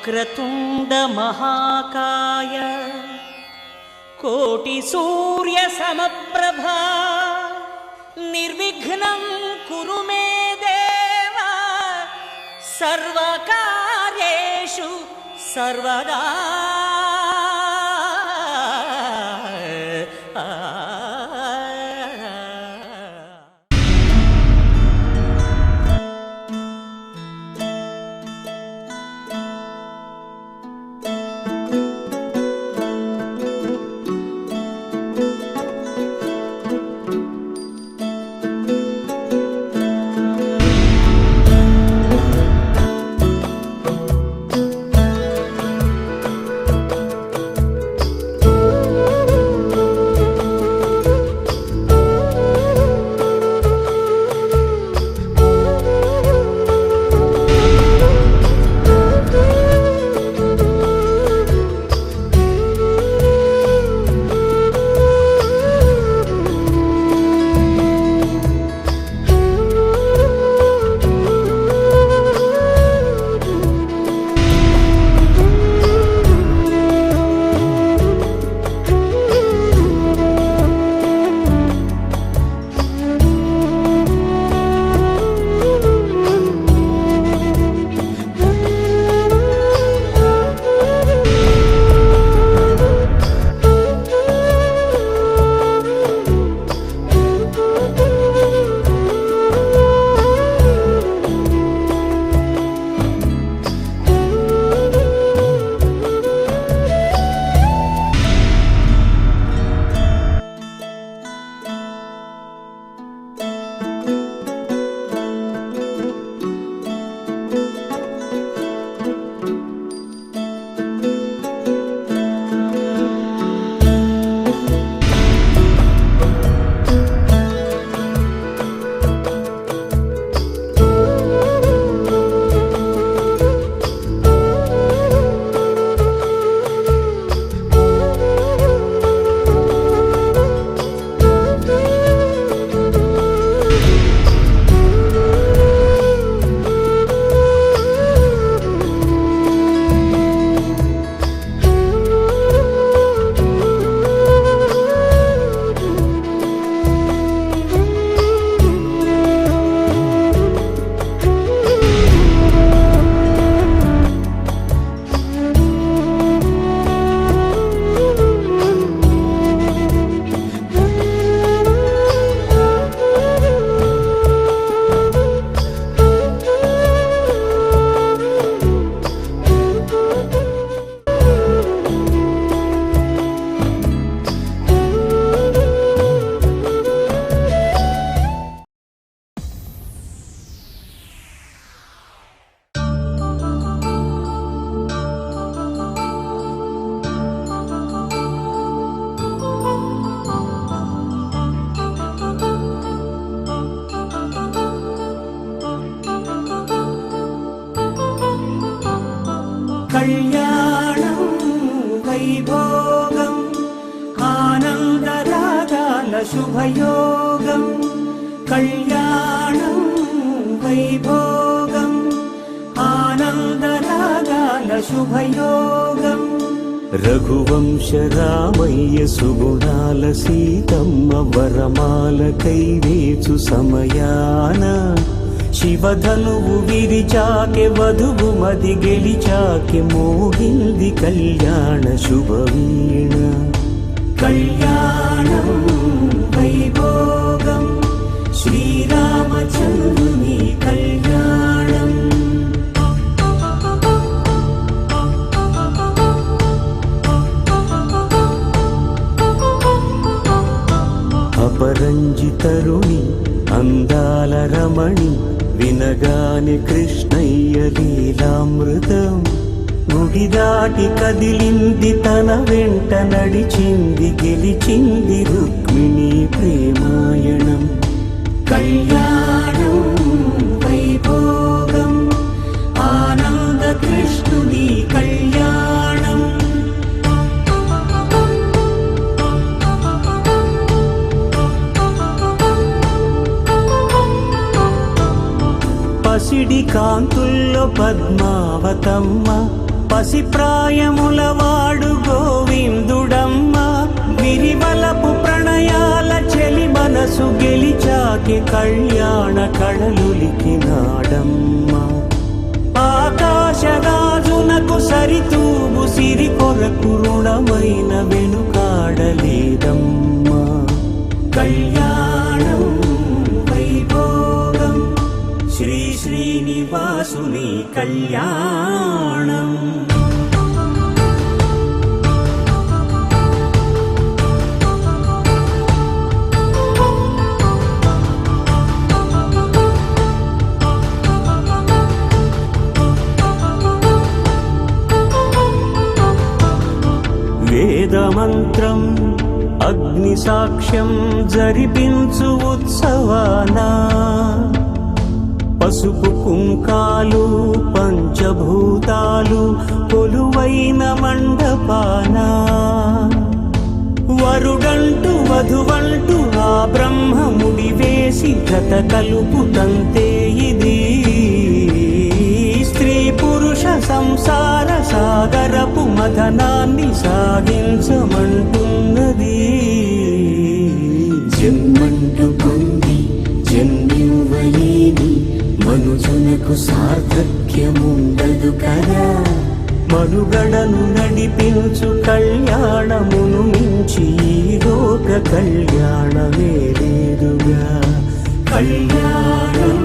వక్రతుండ మహాకాయ కోటి సూర్య సమప్రభా నిర్విఘ్నం కురు మే దేవ సర్వకార్యేషు సర్వదా. కళ్యాణం వైభోగం ఆనందరాగాల శుభయోగం. కళ్యాణం వైభోగం ఆనందరాగాల శుభయోగం. రఘువంశ రామయ్య సుగుణాల సీతమ్మ వరమాల కైవేచు సమయాన శివధనువు విరిచాకె వధువు మది గెలిచాకె మోగింది కళ్యాణ శుభవీణ. కళ్యాణం వైభోగం శ్రీరామచంద్రుని కళ్యాణం. అపరంజి తరుణి అందాల రమణి వినగాని కృష్ణయ్య లీలామృతం. గుడి దాటి కదిలింది తన వెంట నడిచింది గెలిచింది రుక్మిణి ప్రేమాయణం. కళ్యాణం వైభోగం ఆనంద కృష్ణుని కళ్యాణం. పసిడి కాంతుల్లో పద్మావతమ్మ పసిప్రాయములవాడు గోవిందుడమ్మ విరివలపు ప్రణయాల చెలి మనసు గెలిచాకి కళ్యాణ కళలులికినాడమ్మ ఆకాశరాజునకు సరితూగు సిరి కొరకు రుణమైన వెనుకాడలేదమ్మా కళ్యాణం వైభోగం శ్రీ శ్రీనివాసుని కళ్యాణం వేదమంత్రం అగ్ని సాక్ష్యం జరిపించు ఉత్సవానా పసుపు కుంకాలు పంచభూతాలు కొలువైన మండపానా వరుడంటూ వధువంటూ ఆ బ్రహ్మముడి వేసి జత కలుపుతంతే ఇది స్త్రీ పురుష సంసార సాగరపు మథనాన్ని సాగించమంటున్నది జన్మంటూ పొంది జన్మివ్వలేని మనుజునకు సార్థక్యముండదు కదా మనుగడను నడిపించు కళ్యాణమును మించి ఈ లోక కళ్యాణమే లేదుగా కళ్యాణం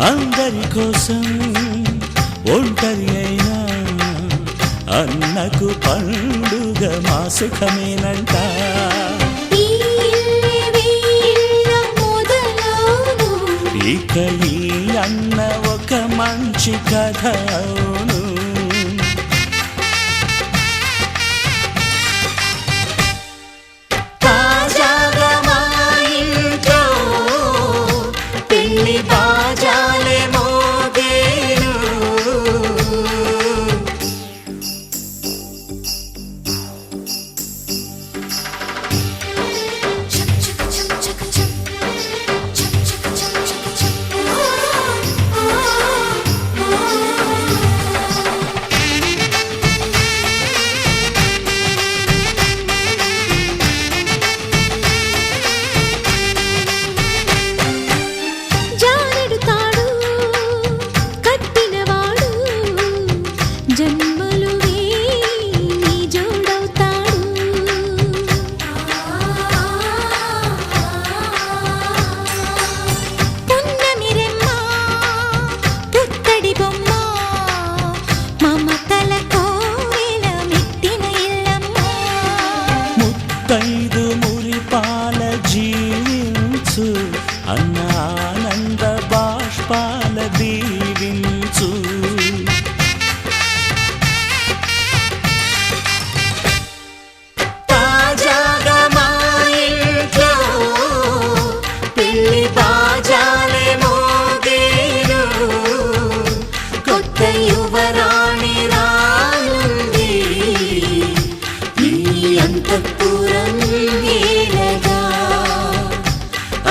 అందరి కోసం ఒంటరి అయినా అన్నకు పండుగ మా సుఖమేనంట ఇక ఈ అన్న ఒక మంచి కథ అవును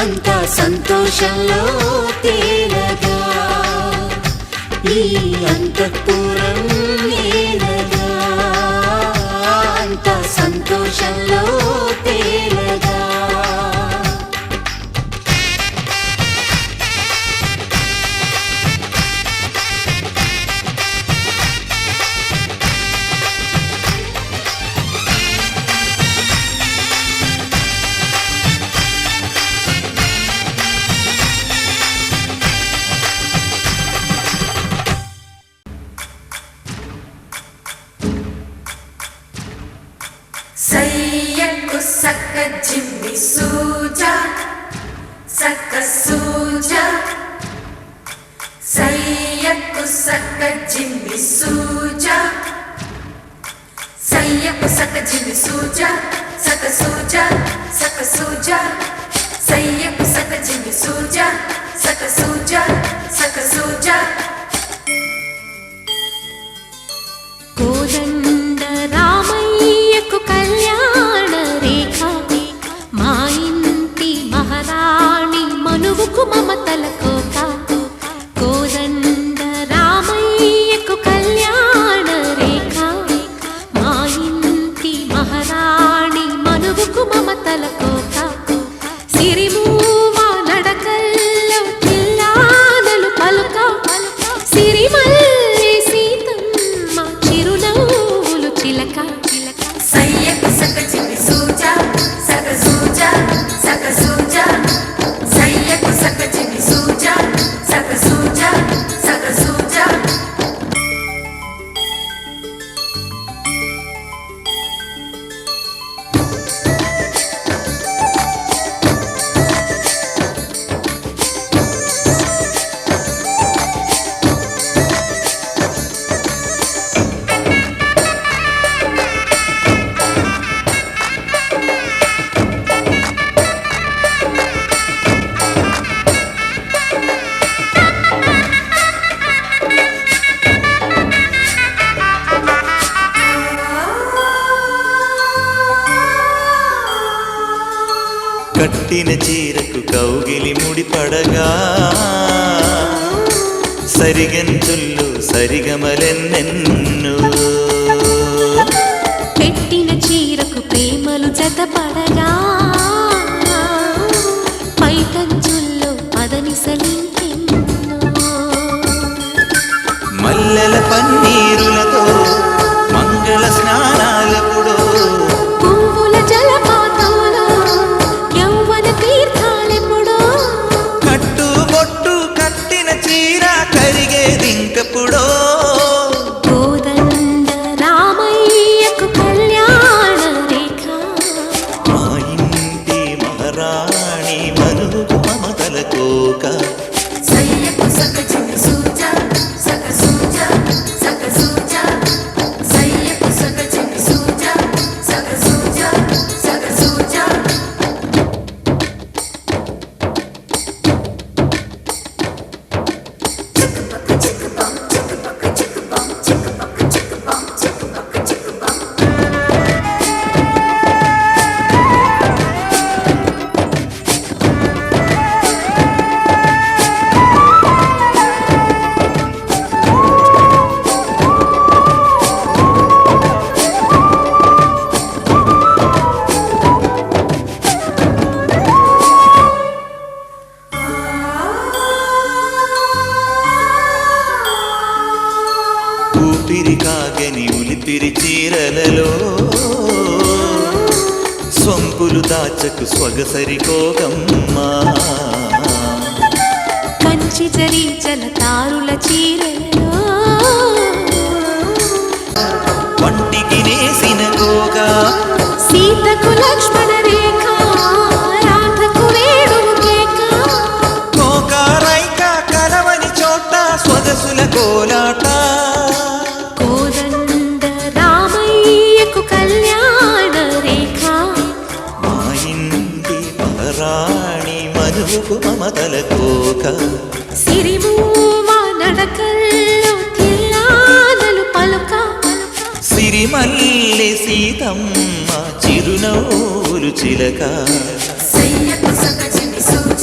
అంతా సంతోషంలో తేలగా ఈ అంతఃపురం ఏలగా అంతా సంతోషంలో తేలగా సయ్యకు సక్క జిమ్మి సూజా సక్క సూజా సయ్యకు సక్క జిమ్మి సూజా సయ్యకు సక్క జిమ్మి సూజా సక్క సూజా సక్క సూజా సయ్యకు సక్క జిమ్మి సూజా సక్క సూజా సక్క సూజా కోదండ రామయ్యకు కళ్యాణ రేఖ మా ఇంటి మహారాణి మనువుకు మమతల కోక కోదండ రామయ్యకు కళ్యాణ రేఖ మా ఇంటి మహారాణి మనువుకు మమతల కోక సిరిమూవా నడకల్లో చిల్లానలు పలుక సిరిమల్లి సీతమ్మ చిరునవ్వులు చిలక సయ్యకు సక్క జిమ్మి సూజా సక్క సూజా సక్క సూజా సయ్యకు సక్క జిమ్మి సూజా సక్క సూజా సక్క సూజా కట్టిన చీరకు కౌగిలి ముడిపడగా సరిగంచుల్లో సరిగమలెన్నెన్ను పెట్టిన చీరకు ప్రేమలు జతపడగా పైకంచుల్లో పదనిసలింకెన్నో మల్లెల పన్నీరులతో మంగళ స్నానాలపుడో పువ్వుల జలపాతంలో యౌవన తీర్థాలెప్పుడో కట్టు బొట్టు కట్టిన చీర కరిగేదింకపుడో కోదండ రామయ్యకు కళ్యాణ రేఖ మా ఇంటి మహారాణి మనువుకు మమతల కోక సయ్యకు సక్క జిమ్మి సూజా సక్క సూజా సక్క సూజా సయ్యకు సక్క జిమ్మి సూజా సక్క సూజా సక్క సూజా చిక్కుపక్క చిక్కుబం చిక్కుపక్క చిక్కుబం చిక్కుపక్క చిక్కుబం చిక్కుపక్క చిక్కుబం ఊపిరి కాగని ఉలిపిరి చీరలలో సొంపులు దాచకు స్వగసరి కోగమ్మా కంచి జరి జలతారుల చీరలో వంటికి నేసిన కోగా సీతకు లక్ష్మణ రేఖ రాధకు వేణువు కేక కోకారైక కలవని చోట స్వగసుల కోలాట కోదండ రామయ్యకు కళ్యాణ రేఖ మా ఇంటి మహారాణి మనువుకు మమతల కోక సిరిమూవా నడకల్లో తిల్లానలు పలుక సిరిమల్లె సీతమ్మ చిరునవ్వులు చిలక సయ్యకు సక్క జిమ్మి సూజా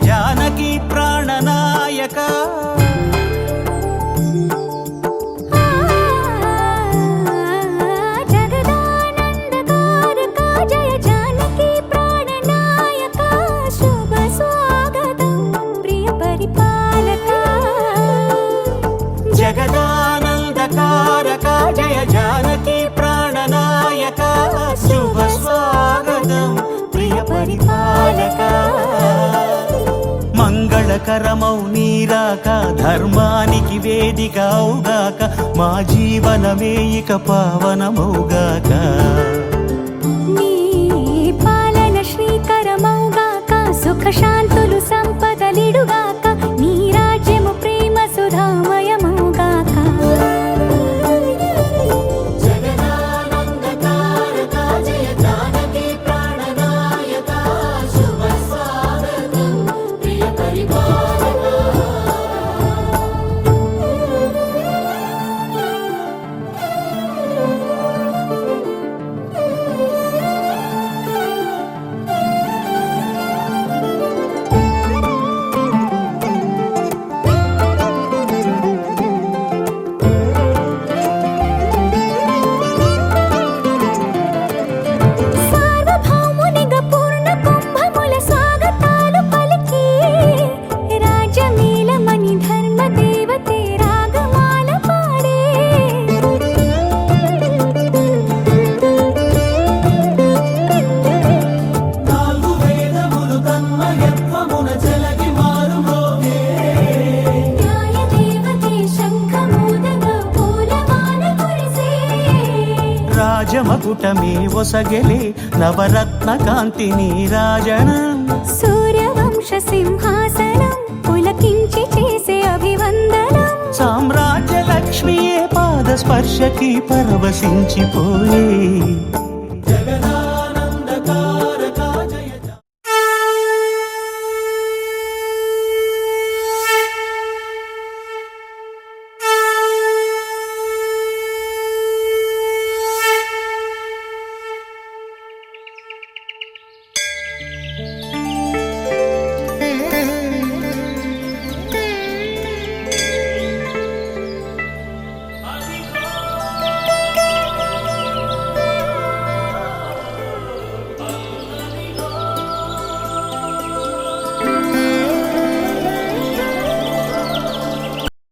జానకి ప్రాణనాయక జగదానందకారక జయ జానకి ప్రాణనాయక శుభ స్వాగతం ప్రియ పరిపాలక జగదానందకారక జయ జానకి ప్రాణనాయక శుభ స్వాగతం ప్రియ పరిపాలక మంగళకరమౌ నీరాక ధర్మానికి వేదిక అవుగాక మా జీవనమే ఇక పావనమౌగాక నీ పాలన శ్రీకరమౌగాక సుఖ శాంతులు సంపదలిడుగాక నీ రాజ్యము ప్రేమ సుధామయమౌగాక సార్వభౌమునిగా పూర్ణ కుంభముల స్వాగతాలు పలికి రాజమేళమణి ధర్మ దేవతే రాగమాల పాడే న్యాయ దేవతే శంఖమూదగా పూలమాల కురిసే రాజమకుటమే ఒసగెలే నవరత్న కాంతి నీరాజనం సూర్యవంశ సింహాసనం పులకించి చేసే అభివందనం సామ్రాజ్య లక్ష్మియే పాద స్పర్శకి పరవశించిపోయే